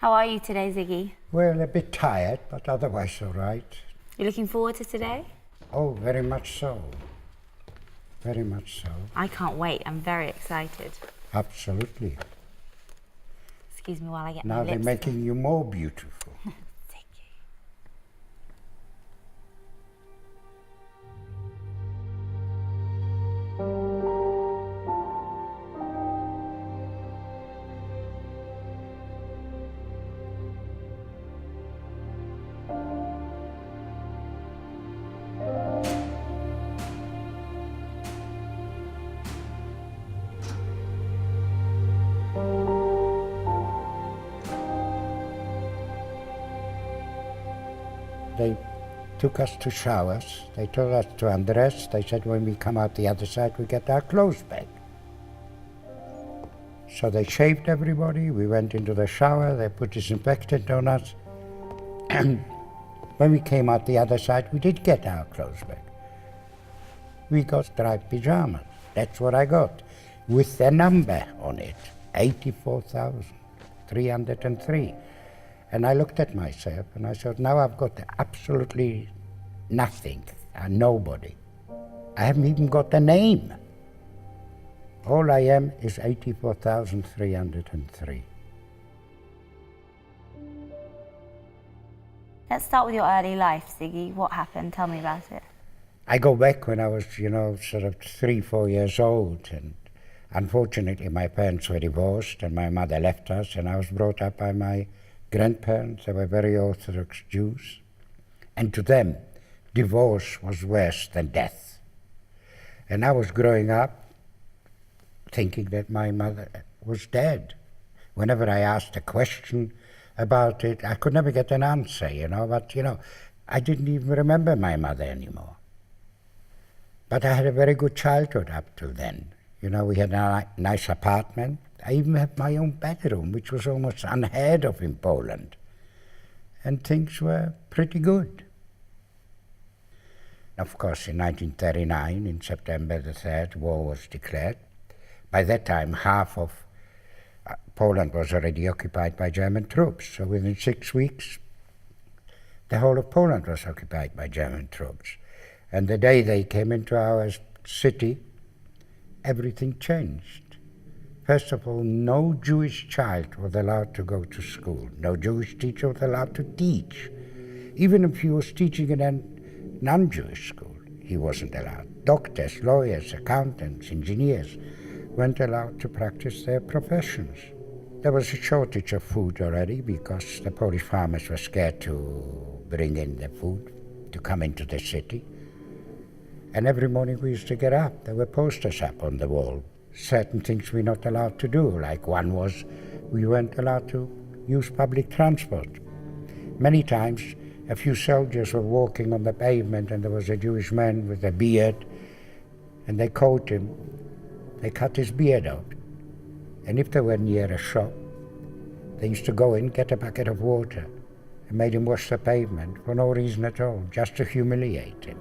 How are you today, Ziggy? Well, a bit tired, but otherwise all right. You looking forward to today? Oh, very much so. Very much so. I can't wait. I'm very excited. Absolutely. Excuse me while I get Now my they're lips. making you more beautiful. Ziggy. They took us to showers. They told us to undress. They said when we come out the other side, we get our clothes back. So they shaved everybody. We went into the shower. They put disinfectant on us. And when we came out the other side, we did get our clothes back. We got striped pajamas. That's what I got, with a number on it, 84,303. And I looked at myself and I said, now I've got absolutely nothing and nobody. I haven't even got a name. All I am is 84,303. Let's start with your early life, Ziggy. What happened? Tell me about it. I go back when I was, sort of 3-4 years old, and unfortunately my parents were divorced and my mother left us, and I was brought up by my grandparents. They were very Orthodox Jews, and to them divorce was worse than death. And I was growing up thinking that my mother was dead. Whenever I asked a question about it, I could never get an answer, but I didn't even remember my mother anymore. But I had a very good childhood up till then. We had a nice apartment. I even had my own bedroom, which was almost unheard of in Poland. And things were pretty good. Of course, in 1939, in September the 3rd, war was declared. By that time, half of Poland was already occupied by German troops. So within 6 weeks, the whole of Poland was occupied by German troops. And the day they came into our city, everything changed. First of all, no Jewish child was allowed to go to school. No Jewish teacher was allowed to teach. Even if he was teaching in a non-Jewish school, he wasn't allowed. Doctors, lawyers, accountants, engineers weren't allowed to practice their professions. There was a shortage of food already because the Polish farmers were scared to bring in the food, to come into the city. And every morning we used to get up. There were posters up on the wall. Certain things we're not allowed to do. Like one was we weren't allowed to use public transport. Many times a few soldiers were walking on the pavement and there was a Jewish man with a beard and they caught him. They cut his beard out. And if they were near a shop, they used to go in, get a bucket of water and made him wash the pavement for no reason at all, just to humiliate him.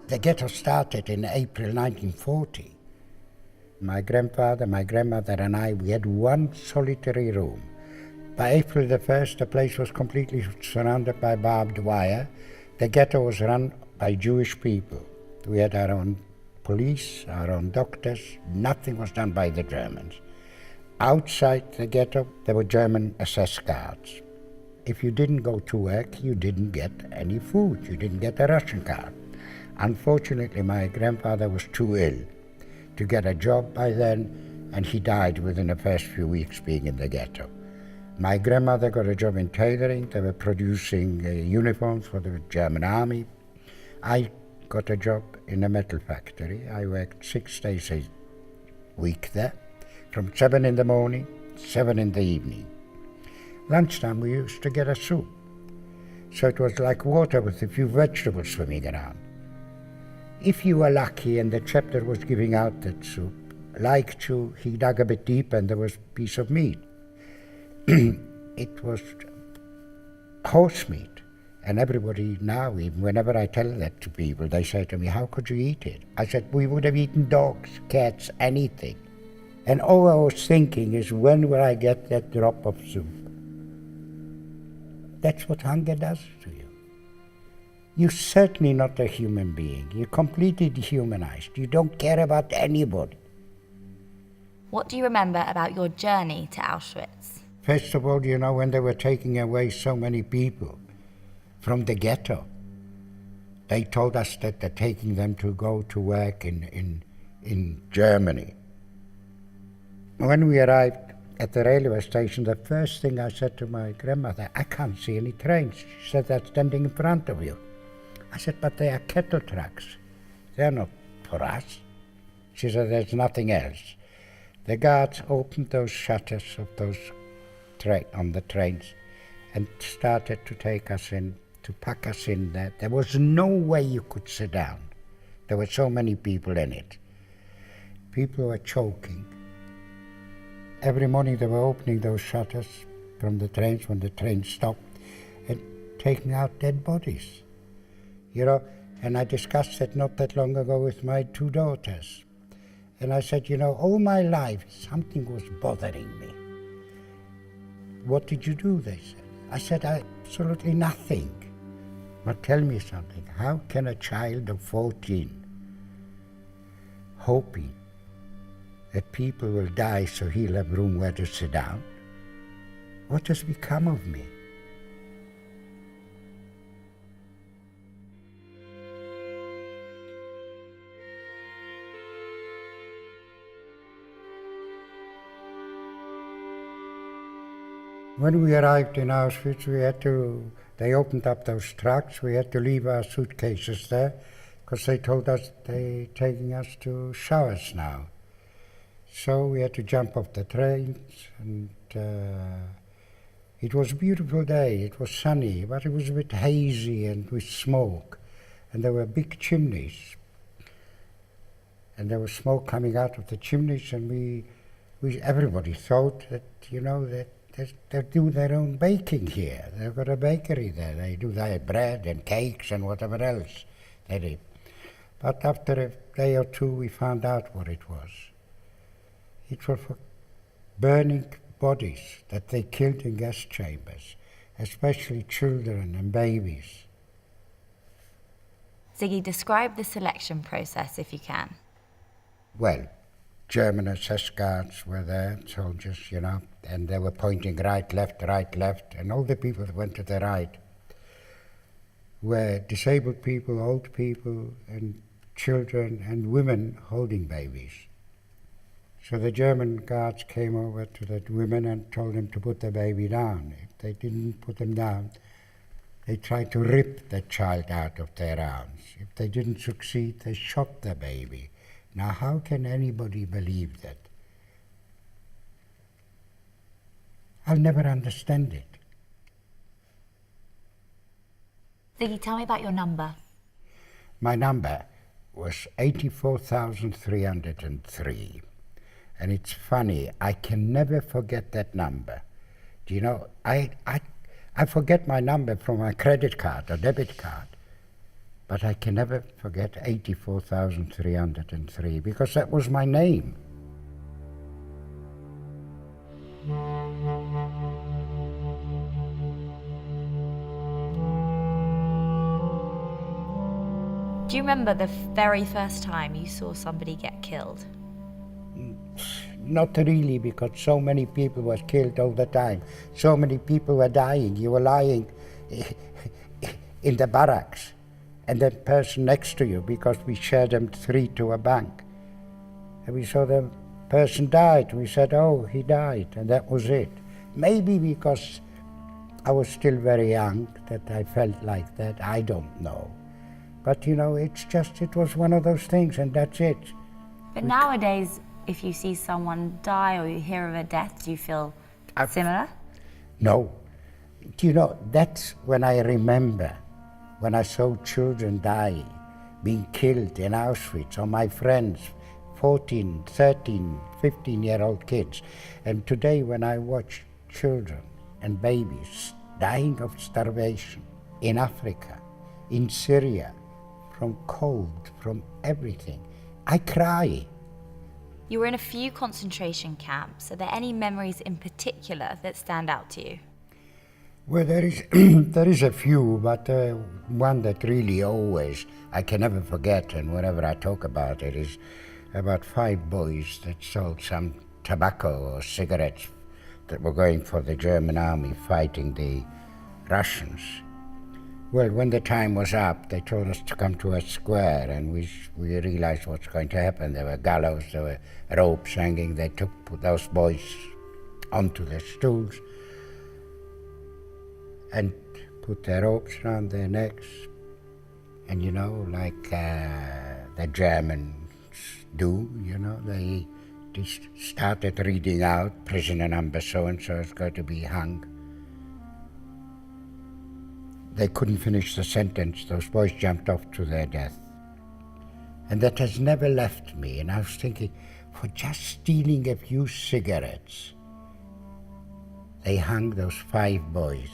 The ghetto started in April 1940. My grandfather, my grandmother and I, we had one solitary room. By April the 1st, the place was completely surrounded by barbed wire. The ghetto was run by Jewish people. We had our own police, our own doctors. Nothing was done by the Germans. Outside the ghetto, there were German SS guards. If you didn't go to work, you didn't get any food. You didn't get a ration card. Unfortunately, my grandfather was too ill to get a job by then, and he died within the first few weeks being in the ghetto. My grandmother got a job in tailoring. They were producing uniforms for the German army. I got a job in a metal factory. I worked 6 days a week there, from 7 in the morning, 7 in the evening. Lunchtime we used to get a soup. So it was like water with a few vegetables swimming around. If you were lucky and the chap that was giving out that soup liked you, he dug a bit deep and there was a piece of meat. It was horse meat, And everybody now, even whenever I tell that to people, they say to me, how could you eat it? I said, we would have eaten dogs, cats, anything. And all I was thinking is, when will I get that drop of soup? That's what hunger does to you. You're certainly not a human being. You're completely dehumanized. You don't care about anybody. What do you remember about your journey to Auschwitz? First of all, you know, when they were taking away so many people from the ghetto, they told us that they're taking them to go to work in Germany. When we arrived at the railway station, the first thing I said to my grandmother, I can't see any trains. She said, they're standing in front of you. I said, but they are cattle trucks. They're not for us. She said, there's nothing else. The guards opened those shutters of those on the trains and started to take us in, to pack us in there. There was no way you could sit down. There were so many people in it. People were choking. Every morning they were opening those shutters from the trains when the train stopped and taking out dead bodies. You know, and I discussed it not that long ago with my two daughters. And I said, you know, all my life something was bothering me. What did you do, they said. I said, absolutely nothing. But tell me something, how can a child of 14 hoping that people will die so he'll have room where to sit down? What has become of me? When we arrived in Auschwitz, they opened up those trucks. We had to leave our suitcases there because they told us they're taking us to showers now. So we had to jump off the trains, and it was a beautiful day. It was sunny, but it was a bit hazy and with smoke. And there were big chimneys. And there was smoke coming out of the chimneys, and everybody thought that, you know, that they do their own baking here. They've got a bakery there. They do their bread and cakes and whatever else they did. But after a day or two, we found out what it was. It was for burning bodies that they killed in gas chambers, especially children and babies. Ziggy, describe the selection process if you can. Well, German SS guards were there, soldiers, you know, and they were pointing right, left, and all the people that went to the right were disabled people, old people, and children and women holding babies. So the German guards came over to the women and told them to put the baby down. If they didn't put them down, they tried to rip the child out of their arms. If they didn't succeed, they shot the baby. Now, how can anybody believe that? I'll never understand it. Ziggy, tell me about your number. My number was 84,303. And it's funny, I can never forget that number. Do you know, I forget my number from my credit card or debit card, but I can never forget 84,303 because that was my name. Do you remember the very first time you saw somebody get killed? Not really, because so many people were killed all the time. So many people were dying. You were lying in the barracks, and that person next to you, because we shared them three to a bank. And we saw the person died. We said, oh, he died, and that was it. Maybe because I was still very young that I felt like that. I don't know. But, you know, it was one of those things, and that's it. But nowadays, if you see someone die or you hear of a death, do you feel similar? No. Do you know, that's when I remember when I saw children dying, being killed in Auschwitz, or my friends, 14, 13, 15-year-old kids. And today when I watch children and babies dying of starvation, in Africa, in Syria, from cold, from everything. I cry. You were in a few concentration camps. Are there any memories in particular that stand out to you? Well, there is there is a few, but one that really always I can never forget, and whenever I talk about it, is about 5 boys that sold some tobacco or cigarettes that were going for the German army fighting the Russians. Well, when the time was up, they told us to come to a square, and we realized what's going to happen. There were gallows, there were ropes hanging. They put those boys onto the stools and put their ropes around their necks. And, you know, like the Germans do, you know, they just started reading out, prisoner number so-and-so is going to be hung. They couldn't finish the sentence. Those boys jumped off to their death. And that has never left me. And I was thinking, for just stealing a few cigarettes, they hung those 5 boys.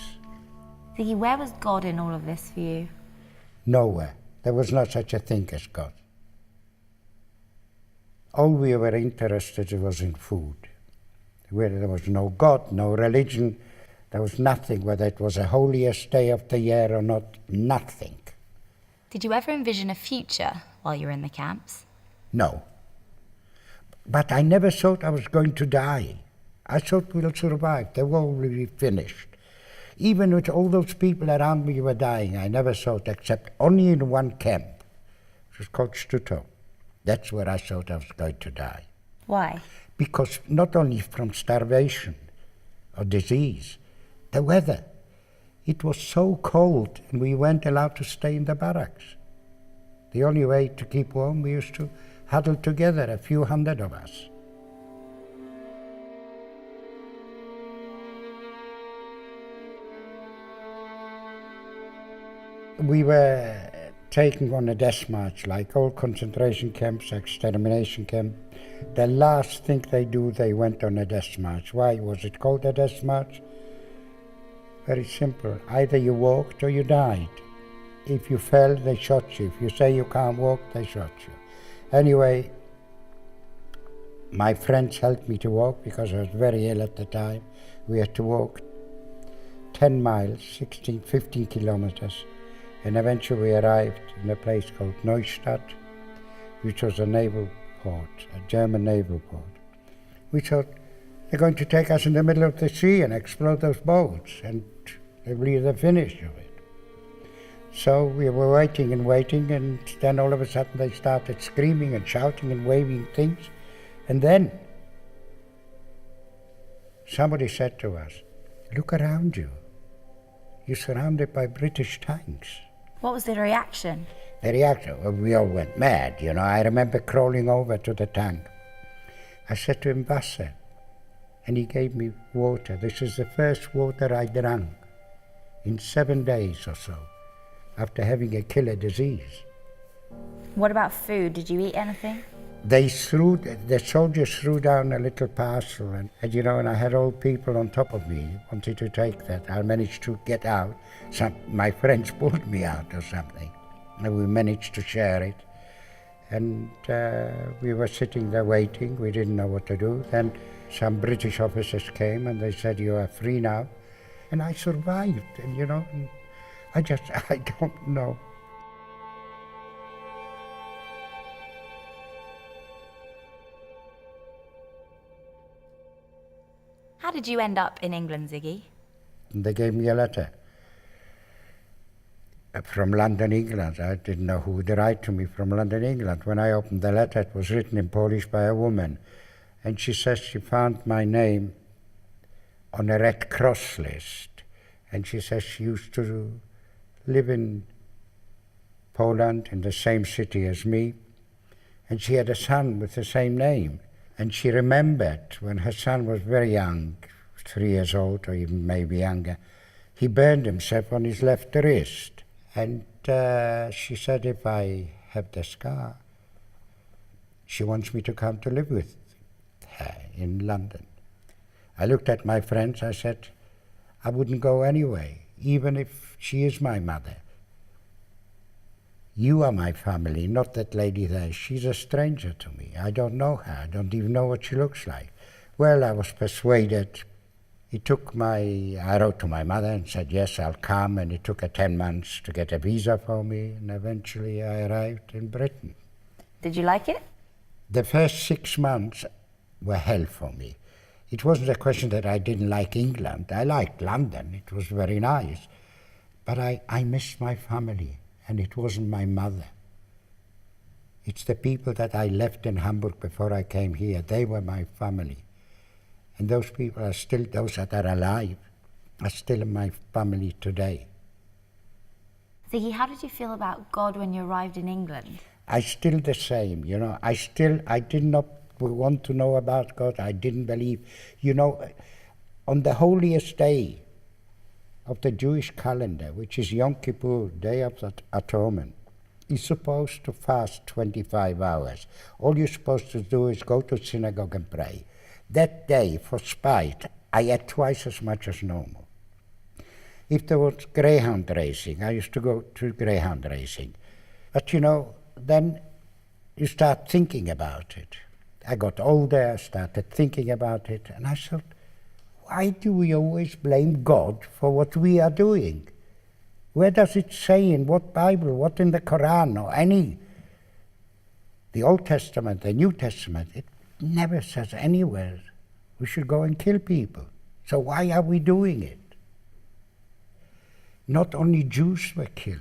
Ziggy, where was God in all of this for you? Nowhere. There was not such a thing as God. All we were interested in was in food. Where there was no God, no religion, there was nothing, whether it was the holiest day of the year or not, nothing. Did you ever envision a future while you were in the camps? No. But I never thought I was going to die. I thought we'll survive. The war will be finished. Even with all those people around me who were dying, I never thought, except only in one camp, which was called Stuttgart. That's where I thought I was going to die. Why? Because not only from starvation or disease, the weather. It was so cold, and we weren't allowed to stay in the barracks. The only way to keep warm, we used to huddle together, a few hundred of us. We were taken on a death march, like all concentration camps, extermination camp. The last thing they do, they went on a death march. Why was it called a death march? Very simple. Either you walked or you died. If you fell, they shot you. If you say you can't walk, they shot you. Anyway, my friends helped me to walk because I was very ill at the time. We had to walk 10 miles, 15 kilometers. And eventually we arrived in a place called Neustadt, which was a naval port, a German naval port. We thought, they're going to take us in the middle of the sea and explode those boats, and they will be the finish of it. So we were waiting, and then all of a sudden they started screaming and shouting and waving things. And then somebody said to us, look around you. You're surrounded by British tanks. What was the reaction? The reaction, well, we all went mad, you know. I remember crawling over to the tank. I said to him, Wasser, and he gave me water. This is the first water I drank in 7 days or so, after having a killer disease. What about food? Did you eat anything? The soldiers threw down a little parcel, and I had old people on top of me, wanted to take that. I managed to get out. My friends pulled me out or something, and we managed to share it. And we were sitting there waiting. We didn't know what to do. Then some British officers came, and they said, you are free now. And I survived, and I don't know. How did you end up in England, Ziggy? They gave me a letter from London, England. I didn't know who would write to me from London, England. When I opened the letter, it was written in Polish by a woman. And she says she found my name on a Red Cross list. And she says she used to live in Poland, in the same city as me. And she had a son with the same name. And she remembered when her son was very young, 3 years old or even maybe younger, he burned himself on his left wrist. And she said, if I have the scar, she wants me to come to live with her in London. I looked at my friends, I said, I wouldn't go anyway. even if she is my mother. You are my family, not that lady there. She's a stranger to me. I don't know her. I don't even know what she looks like. Well, I was persuaded. I wrote to my mother and said, yes, I'll come, and it took her 10 months to get a visa for me, and eventually I arrived in Britain. Did you like it? The first 6 months were hell for me. It wasn't a question that I didn't like England. I liked London. It was very nice. But I missed my family, and it wasn't my mother. It's the people that I left in Hamburg before I came here. They were my family. And those people are still, those that are alive, are still in my family today. Ziggy, how did you feel about God when you arrived in England? I still the same, you know. I did not want to know about God. I didn't believe, you know, on the holiest day of the Jewish calendar, which is Yom Kippur, Day of Atonement, you're supposed to fast 25 hours. All you're supposed to do is go to synagogue and pray. That day, for spite, I ate twice as much as normal. If there was greyhound racing, I used to go to greyhound racing. But you know, then you start thinking about it. I got older, I started thinking about it, and I thought, why do we always blame God for what we are doing? Where does it say, in what Bible, what in the Quran, or any, the Old Testament, the New Testament, it never says anywhere we should go and kill people. So why are we doing it? Not only Jews were killed,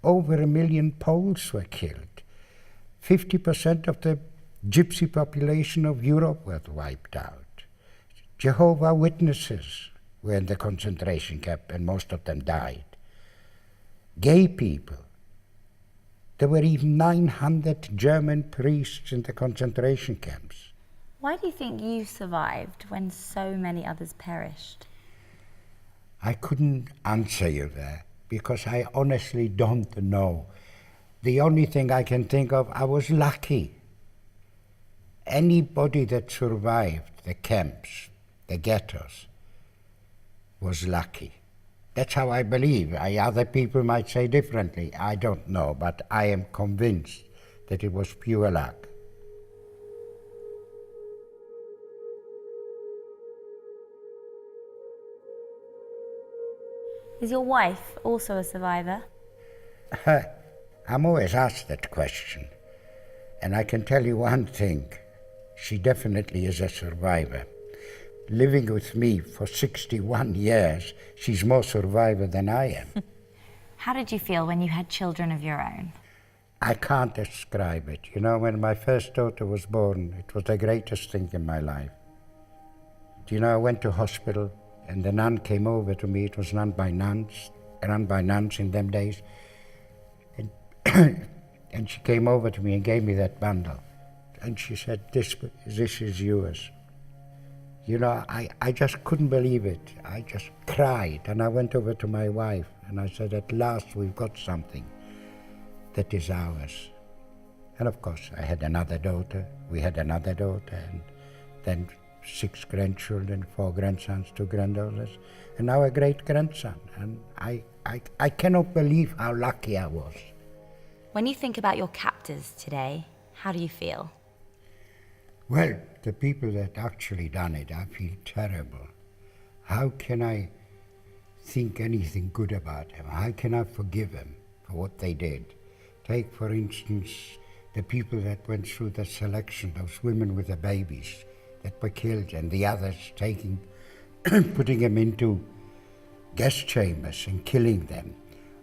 over 1 million Poles were killed. 50% of the gypsy population of Europe was wiped out. Jehovah's Witnesses were in the concentration camp, and most of them died. Gay people. There were even 900 German priests in the concentration camps. Why do you think you survived when so many others perished? I couldn't answer you there because I honestly don't know. The only thing I can think of, I was lucky. Anybody that survived the camps, the ghettos, was lucky. That's how I believe. Other people might say differently. I don't know, but I am convinced that it was pure luck. Is your wife also a survivor? I'm always asked that question. And I can tell you one thing. She definitely is a survivor. Living with me for 61 years, she's more survivor than I am. How did you feel when you had children of your own? I can't describe it. You know, when my first daughter was born, it was the greatest thing in my life. Do you know, I went to hospital, and the nun came over to me. It was run by nuns in them days. And she came over to me and gave me that bundle. And she said, this is yours. You know, I just couldn't believe it. I just cried, and I went over to my wife, and I said, at last we've got something that is ours. And of course, I had another daughter. We had another daughter, and then 6 grandchildren, 4 grandsons, 2 granddaughters, and now a great-grandson. And I cannot believe how lucky I was. When you think about your captors today, how do you feel? Well, the people that actually done it, I feel terrible. How can I think anything good about them? How can I forgive them for what they did? Take, for instance, the people that went through the selection, those women with the babies that were killed, and the others putting them into gas chambers and killing them.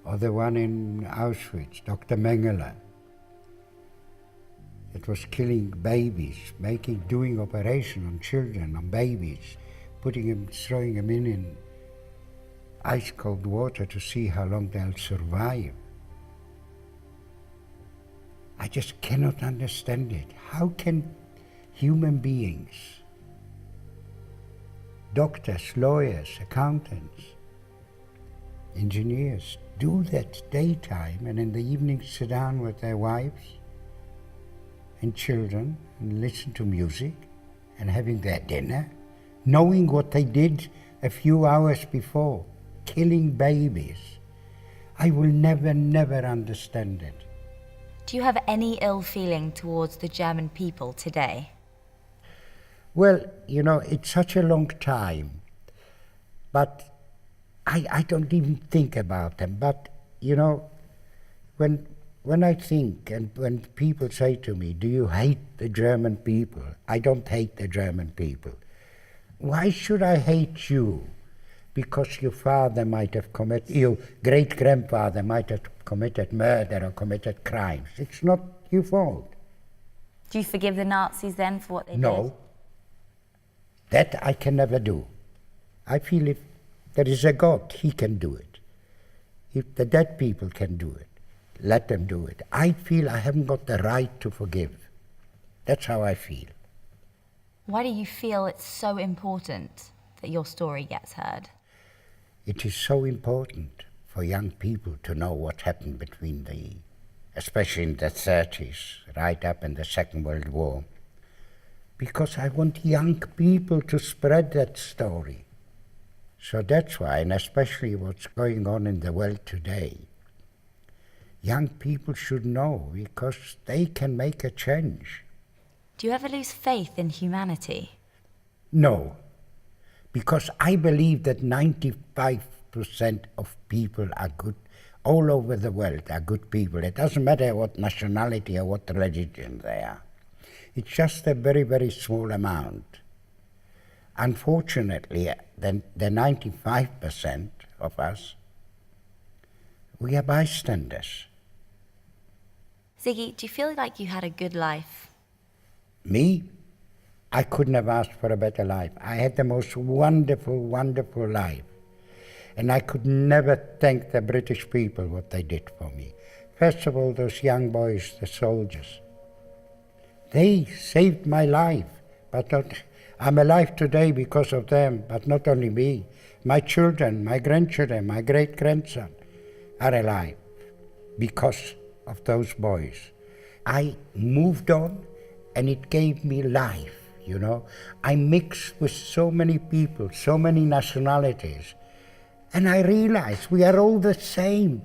Or the one in Auschwitz, Dr. Mengele. It was killing babies, doing operation on children, on babies, throwing them in ice cold water to see how long they'll survive. I just cannot understand it. How can human beings, doctors, lawyers, accountants, engineers, do that daytime and in the evening sit down with their wives and children and listen to music and having their dinner, knowing what they did a few hours before? killing babies. I will never, never understand it. Do you have any ill feeling towards the German people today? Well, you know, it's such a long time, but I don't even think about them. But, you know, when I think and when people say to me, do you hate the German people? I don't hate the German people. Why should I hate you? Because your father might have committed, your great-grandfather might have committed murder or committed crimes. It's not your fault. Do you forgive the Nazis then for what they did? No. That I can never do. I feel if there is a God, he can do it. If the dead people can do it, let them do it. I feel I haven't got the right to forgive. That's how I feel. Why do you feel it's so important that your story gets heard? It is so important for young people to know what happened between especially in the 30s, right up in the Second World War. Because I want young people to spread that story. So that's why, and especially what's going on in the world today, young people should know because they can make a change. Do you ever lose faith in humanity? No, because I believe that 95% of people are good, all over the world are good people. It doesn't matter what nationality or what religion they are. It's just a very, very small amount. Unfortunately, the 95% of us, we are bystanders. Ziggy, do you feel like you had a good life? Me? I couldn't have asked for a better life. I had the most wonderful, wonderful life. And I could never thank the British people what they did for me. First of all, those young boys, the soldiers. They saved my life, but I'm alive today because of them, but not only me. My children, my grandchildren, my great-grandson are alive because of those boys. I moved on and it gave me life, you know. I mixed with so many people, so many nationalities, and I realized we are all the same.